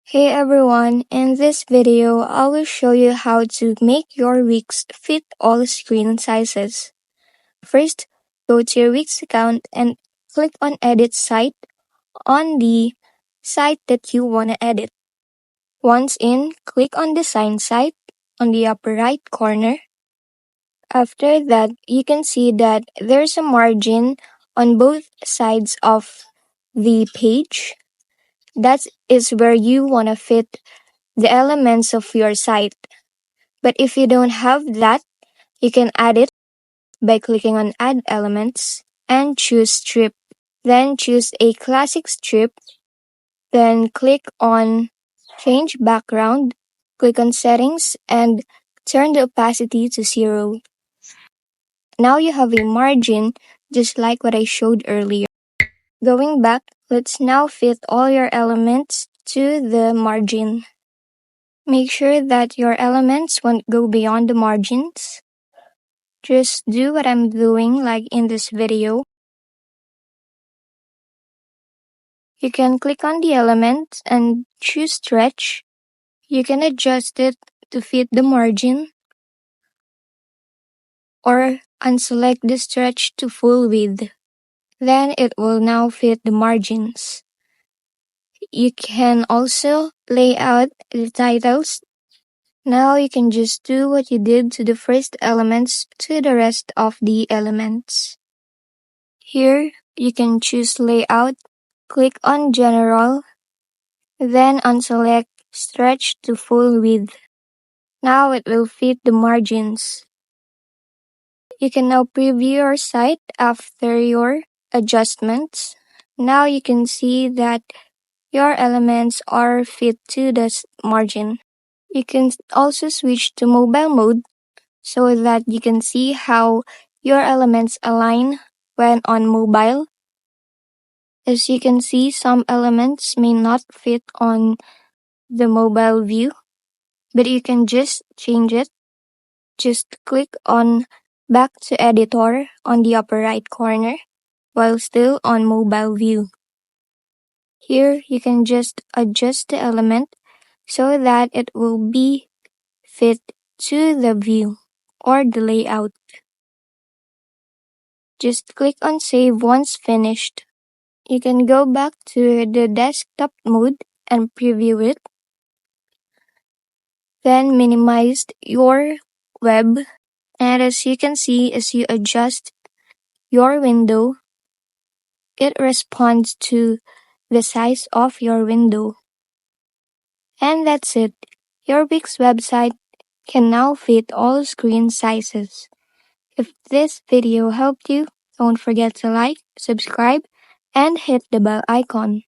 Hey everyone, in this video I will show you how to make your Wix fit all screen sizes. First, go to your Wix account and click on Edit Site on the site that you want to edit. Once in, click on Design Site on the upper right corner. After that, you can see that there's a margin on both sides of the page. That is where you want to fit the elements of your site. But if you don't have that, you can add it by clicking on Add Elements and choose Strip. Then choose a classic strip. Then click on Change Background. Click on Settings and turn the opacity to 0. Now you have a margin just like what I showed earlier. Going back, let's now fit all your elements to the margin. Make sure that your elements won't go beyond the margins. Just do what I'm doing like in this video. You can click on the element and choose stretch. You can adjust it to fit the margin or unselect the stretch to full width. Then it will now fit the margins. You can also lay out the titles. Now you can just do what you did to the first elements to the rest of the elements. Here, you can choose Layout, click on General, then unselect Stretch to full width. Now it will fit the margins. You can now preview your site after your adjustments. Now you can see that your elements are fit to the margin. You can also switch to mobile mode so that you can see how your elements align when on mobile. As you can see, some elements may not fit on the mobile view, but you can just change it. Just click on Back to Editor on the upper right corner while still on mobile view. Here, you can just adjust the element so that it will be fit to the view or the layout. Just click on Save once finished. You can go back to the desktop mode and preview it. Then minimize your web. And as you can see, as you adjust your window, it responds to the size of your window. And that's it. Your Wix website can now fit all screen sizes. If this video helped you, don't forget to like, subscribe, and hit the bell icon.